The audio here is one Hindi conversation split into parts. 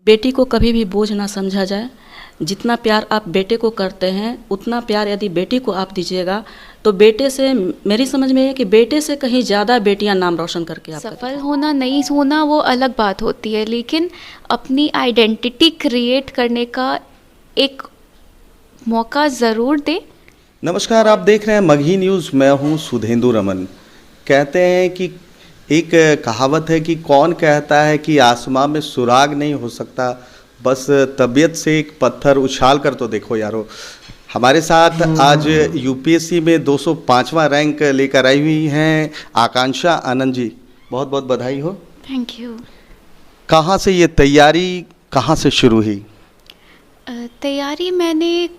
बेटी को कभी भी बोझ ना समझा जाए। जितना प्यार आप बेटे को करते हैं उतना प्यार यदि बेटी को आप दीजिएगा तो बेटे से, मेरी समझ में है कि बेटे से कहीं ज़्यादा बेटियां नाम रोशन करके आपका सफल होना नहीं होना वो अलग बात होती है, लेकिन अपनी आइडेंटिटी क्रिएट करने का एक मौका ज़रूर दे। नमस्कार, आप देख रहे हैं मगही न्यूज़। मैं हूं सुधेंदु रमन। कहते हैं कि एक कहावत है कि कौन कहता है कि आसमां में सुराग नहीं हो सकता, बस तबीयत से एक पत्थर उछाल कर तो देखो यारो। हमारे साथ आज यूपीएससी में 205वां रैंक लेकर आई हुई हैं आकांक्षा आनंद जी। बहुत बहुत बधाई हो। Thank you. कहाँ से ये तैयारी कहाँ से शुरू हुई? तैयारी मैंने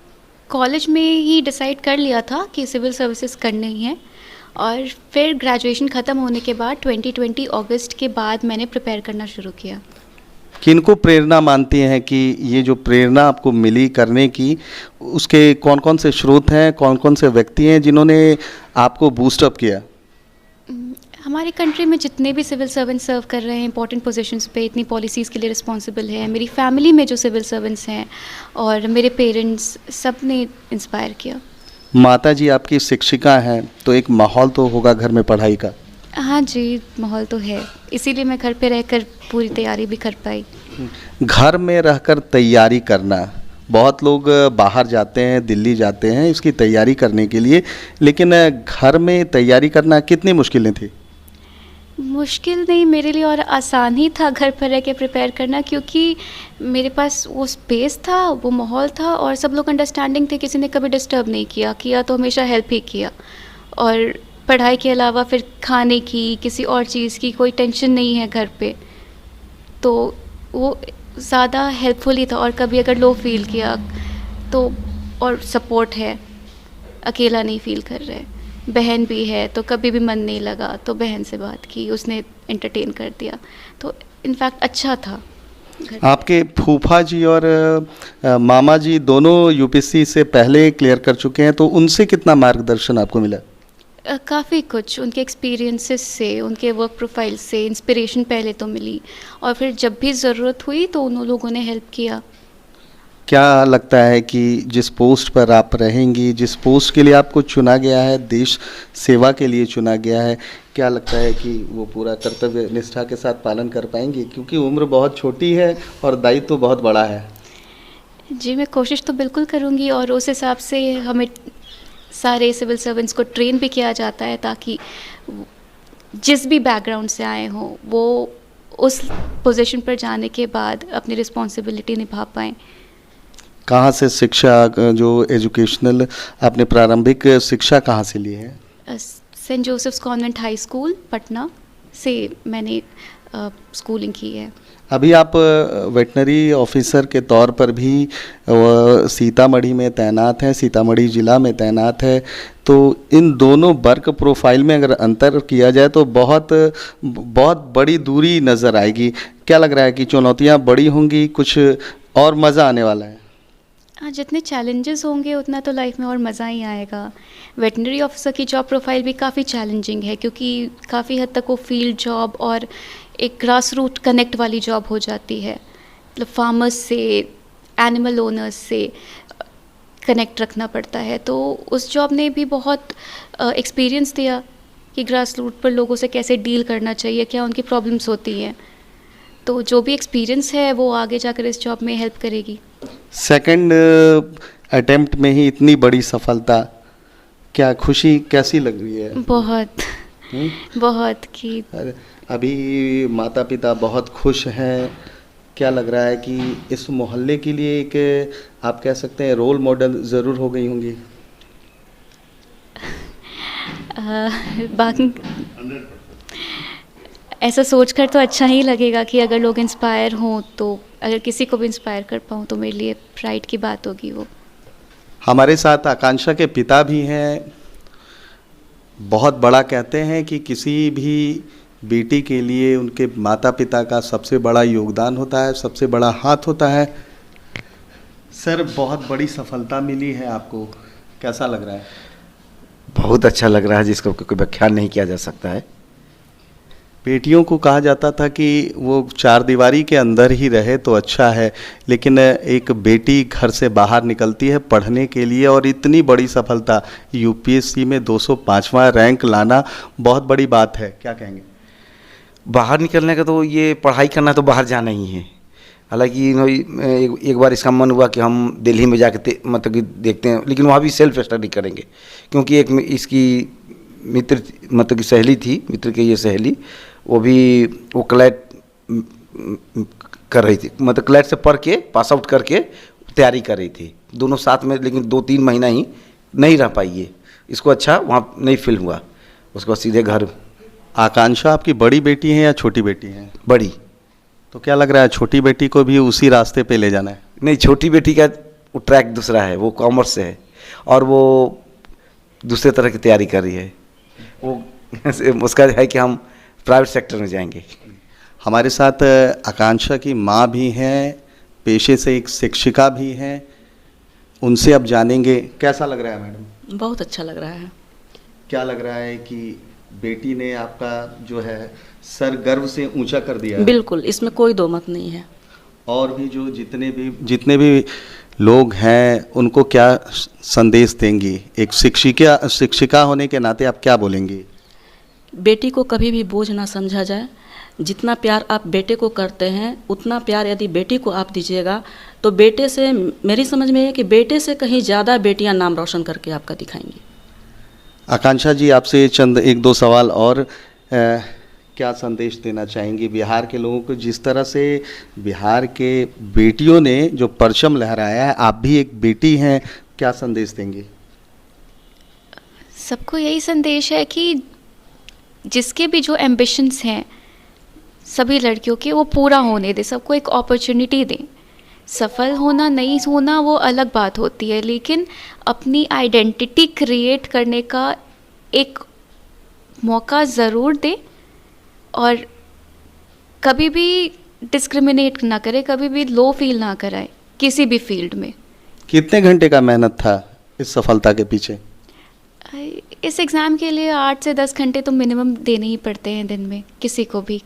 कॉलेज में ही डिसाइड कर लिया था कि सिविल सर्विसेज करनी है, और फिर ग्रेजुएशन ख़त्म होने के बाद 2020 अगस्त के बाद मैंने प्रिपेयर करना शुरू किया। किनको प्रेरणा मानती हैं कि ये जो प्रेरणा आपको मिली करने की, उसके कौन कौन से स्रोत हैं, कौन कौन से व्यक्ति हैं जिन्होंने आपको बूस्ट अप किया? हमारे कंट्री में जितने भी सिविल सर्वेंट सर्व कर रहे हैं इंपॉर्टेंट पोजीशंस पे, इतनी पॉलिसीज़ के लिए रिस्पॉन्सिबल हैं, मेरी फैमिली में जो सिविल सर्वेंट्स हैं और मेरे पेरेंट्स, सब ने इंस्पायर किया। माता जी आपकी शिक्षिका हैं, तो एक माहौल तो होगा घर में पढ़ाई का। हाँ जी, माहौल तो है, इसीलिए मैं घर पे रहकर पूरी तैयारी भी कर पाई। घर में रहकर तैयारी करना, बहुत लोग बाहर जाते हैं, दिल्ली जाते हैं इसकी तैयारी करने के लिए, लेकिन घर में तैयारी करना कितनी मुश्किलें थी? मुश्किल नहीं, मेरे लिए और आसान ही था घर पर रह के प्रिपेयर करना, क्योंकि मेरे पास वो स्पेस था, वो माहौल था, और सब लोग अंडरस्टैंडिंग थे। किसी ने कभी डिस्टर्ब नहीं किया तो हमेशा हेल्प ही किया। और पढ़ाई के अलावा फिर खाने की, किसी और चीज़ की कोई टेंशन नहीं है घर पे, तो वो ज़्यादा हेल्पफुल ही था। और कभी अगर लो फील किया तो, और सपोर्ट है, अकेला नहीं फील कर रहे। बहन भी है, तो कभी भी मन नहीं लगा तो बहन से बात की, उसने एंटरटेन कर दिया, तो इनफैक्ट अच्छा था। आपके फूफा जी और मामा जी दोनों यूपीएससी से पहले क्लियर कर चुके हैं, तो उनसे कितना मार्गदर्शन आपको मिला? काफ़ी कुछ, उनके एक्सपीरियंसेस से, उनके वर्क प्रोफाइल से इंस्पिरेशन पहले तो मिली, और फिर जब भी ज़रूरत हुई तो उन लोगों ने हेल्प किया। क्या लगता है कि जिस पोस्ट पर आप रहेंगी, जिस पोस्ट के लिए आपको चुना गया है, देश सेवा के लिए चुना गया है, क्या लगता है कि वो पूरा कर्तव्य निष्ठा के साथ पालन कर पाएंगी? क्योंकि उम्र बहुत छोटी है और दायित्व तो बहुत बड़ा है। जी, मैं कोशिश तो बिल्कुल करूँगी, और उस हिसाब से हमें सारे सिविल सर्वेंट्स को ट्रेन भी किया जाता है, ताकि जिस भी बैकग्राउंड से आए हों वो उस पोजीशन पर जाने के बाद अपनी रिस्पॉन्सिबिलिटी निभा पाएँ। कहाँ से शिक्षा, जो एजुकेशनल आपने प्रारंभिक शिक्षा कहाँ से ली है? Saint Joseph's Convent High School Patna से मैंने स्कूलिंग की है। अभी आप वेटनरी ऑफिसर के तौर पर भी सीतामढ़ी में तैनात हैं, सीतामढ़ी ज़िला में तैनात है, तो इन दोनों वर्क प्रोफाइल में अगर अंतर किया जाए तो बहुत बहुत बड़ी दूरी नज़र आएगी। क्या लग रहा है कि चुनौतियाँ बड़ी होंगी कुछ और मज़ा आने वाला है? हाँ, जितने चैलेंजेस होंगे उतना तो लाइफ में और मज़ा ही आएगा। वेटनरी ऑफिसर की जॉब प्रोफाइल भी काफ़ी चैलेंजिंग है, क्योंकि काफ़ी हद तक वो फील्ड जॉब और एक ग्रास रूट कनेक्ट वाली जॉब हो जाती है। मतलब फार्मर्स से, एनिमल ओनर्स से कनेक्ट रखना पड़ता है, तो उस जॉब ने भी बहुत एक्सपीरियंस दिया कि ग्रास रूट पर लोगों से कैसे डील करना चाहिए, क्या उनकी प्रॉब्लम्स होती हैं। तो जो भी एक्सपीरियंस है वो आगे जाकर इस जॉब में हेल्प करेगी। सेकंड अटेम्प्ट में ही इतनी बड़ी सफलता, क्या खुशी कैसी लग रही है? बहुत बहुत कि अभी माता पिता बहुत खुश हैं। क्या लग रहा है कि इस मोहल्ले के लिए एक आप कह सकते हैं रोल मॉडल ज़रूर हो गई होंगी? बाकी ऐसा सोचकर तो अच्छा ही लगेगा कि अगर लोग इंस्पायर हों, तो अगर किसी को भी इंस्पायर कर पाऊँ तो मेरे लिए प्राइड की बात होगी वो। हमारे साथ आकांक्षा के पिता भी हैं। बहुत बड़ा कहते हैं कि किसी भी बेटी के लिए उनके माता पिता का सबसे बड़ा योगदान होता है, सबसे बड़ा हाथ होता है। सर, बहुत बड़ी सफलता मिली है आपको, कैसा लग रहा है? बहुत अच्छा लग रहा है, जिसको कोई व्याख्यान नहीं किया जा सकता है। बेटियों को कहा जाता था कि वो चार दीवारी के अंदर ही रहे तो अच्छा है, लेकिन एक बेटी घर से बाहर निकलती है पढ़ने के लिए और इतनी बड़ी सफलता यूपीएससी में 205वां रैंक लाना बहुत बड़ी बात है, क्या कहेंगे? बाहर निकलने का तो ये पढ़ाई करना तो बाहर जाना ही है। हालांकि एक बार इसका मन हुआ कि हम दिल्ली में जाके मतलब कि देखते हैं, लेकिन वहाँ भी सेल्फ स्टडी करेंगे, क्योंकि एक इसकी मित्र मतलब कि सहेली थी, मित्र की ये सहेली, वो क्लैट कर रही थी, मतलब क्लैट से पढ़ के पास आउट करके तैयारी कर रही थी, दोनों साथ में, लेकिन 2-3 महीना ही नहीं रह पाई है। इसको अच्छा वहाँ नहीं फील हुआ, उसके बाद सीधे घर। आकांक्षा आपकी बड़ी बेटी है या छोटी बेटी है? बड़ी। तो क्या लग रहा है छोटी बेटी को भी उसी रास्ते पे ले जाना है? नहीं, छोटी बेटी का वो ट्रैक दूसरा है, वो कॉमर्स से है और वो दूसरे तरह की तैयारी कर रही है। वो उसका है कि हम प्राइवेट सेक्टर में जाएंगे। हमारे साथ आकांक्षा की माँ भी हैं, पेशे से एक शिक्षिका भी हैं, उनसे अब जानेंगे कैसा लग रहा है मैडम? बहुत अच्छा लग रहा है। क्या लग रहा है कि बेटी ने आपका जो है सर गर्व से ऊंचा कर दिया है? बिल्कुल, इसमें कोई दो मत नहीं है। और भी जो जितने भी लोग हैं उनको क्या संदेश देंगी? एक शिक्षिका होने के नाते आप क्या बोलेंगी? बेटी को कभी भी बोझ ना समझा जाए। जितना प्यार आप बेटे को करते हैं उतना प्यार यदि बेटी को आप दीजिएगा तो बेटे से, मेरी समझ में है कि बेटे से कहीं ज़्यादा बेटियां नाम रोशन करके आपका दिखाएंगी। आकांक्षा जी, आपसे चंद 1-2 सवाल और, क्या संदेश देना चाहेंगी बिहार के लोगों को? जिस तरह से बिहार के बेटियों ने जो परचम लहराया है, आप भी एक बेटी हैं, क्या संदेश देंगी? सबको यही संदेश है कि जिसके भी जो एम्बिशंस हैं सभी लड़कियों के, वो पूरा होने दें, सबको एक अपॉर्चुनिटी दें। सफल होना नहीं होना वो अलग बात होती है, लेकिन अपनी आइडेंटिटी क्रिएट करने का एक मौका ज़रूर दें और कभी भी डिस्क्रिमिनेट ना करें, कभी भी लो फील ना कराएं किसी भी फील्ड में। कितने घंटे का मेहनत था इस सफलता के पीछे? इस एग्ज़ाम के लिए 8 से 10 घंटे तो मिनिमम देने ही पड़ते हैं दिन में, किसी को भी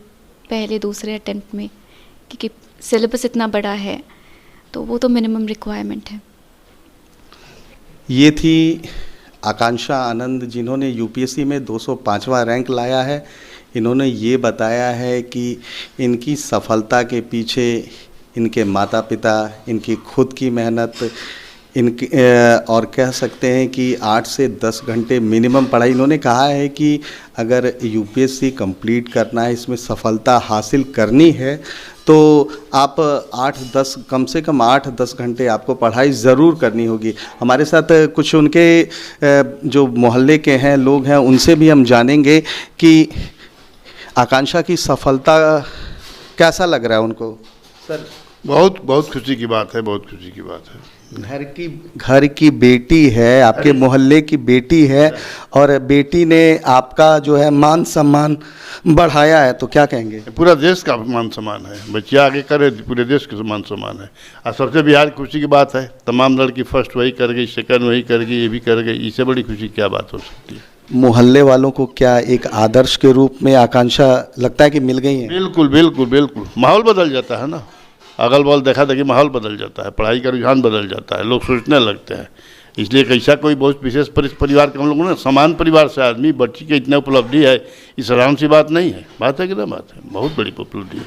पहले दूसरे अटेम्प्ट में, क्योंकि सिलेबस इतना बड़ा है तो वो तो मिनिमम रिक्वायरमेंट है। ये थी आकांक्षा आनंद, जिन्होंने यूपीएससी में 205वां रैंक लाया है। इन्होंने ये बताया है कि इनकी सफलता के पीछे इनके माता पिता, इनकी खुद की मेहनत, इनकी और कह सकते हैं कि 8 से 10 घंटे मिनिमम पढ़ाई। इन्होंने कहा है कि अगर यूपीएससी कंप्लीट करना है, इसमें सफलता हासिल करनी है, तो आप 8-10 कम से कम 8-10 घंटे आपको पढ़ाई ज़रूर करनी होगी। हमारे साथ कुछ उनके जो मोहल्ले के हैं लोग हैं, उनसे भी हम जानेंगे कि आकांक्षा की सफलता कैसा लग रहा है उनको। सर, बहुत बहुत खुशी की बात है, बहुत खुशी की बात है। घर की बेटी है, आपके मोहल्ले की बेटी है, और बेटी ने आपका जो है मान सम्मान बढ़ाया है, तो क्या कहेंगे? पूरा देश का मान सम्मान है, बच्चियाँ आगे करे पूरे देश का मान सम्मान है। और सबसे बिहार की खुशी की बात है, तमाम लड़की फर्स्ट वही कर गई, सेकंड वही कर गई, ये भी कर गई, इससे बड़ी खुशी क्या बात हो सकती है? मोहल्ले वालों को क्या एक आदर्श के रूप में आकांक्षा लगता है कि मिल गई है? बिल्कुल बिल्कुल बिल्कुल। माहौल बदल जाता है ना, अगल बगल देखा देखी माहौल बदल जाता है, पढ़ाई का रुझान बदल जाता है, लोग सोचने लगते हैं। इसलिए कैसा कोई बहुत विशेष परिवार के हम लोगों ने, समान परिवार से आदमी, बच्ची की इतना उपलब्धि है, इस आराम सी बात नहीं है। बात है कि ना, बात है, बहुत बड़ी उपलब्धि है।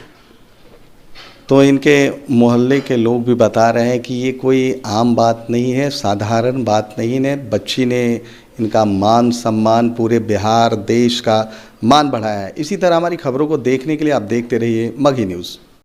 तो इनके मोहल्ले के लोग भी बता रहे हैं कि ये कोई आम बात नहीं है, साधारण बात नहीं है। बच्ची ने इनका मान सम्मान, पूरे बिहार देश का मान बढ़ाया है। इसी तरह हमारी खबरों को देखने के लिए आप देखते रहिए मगही न्यूज़।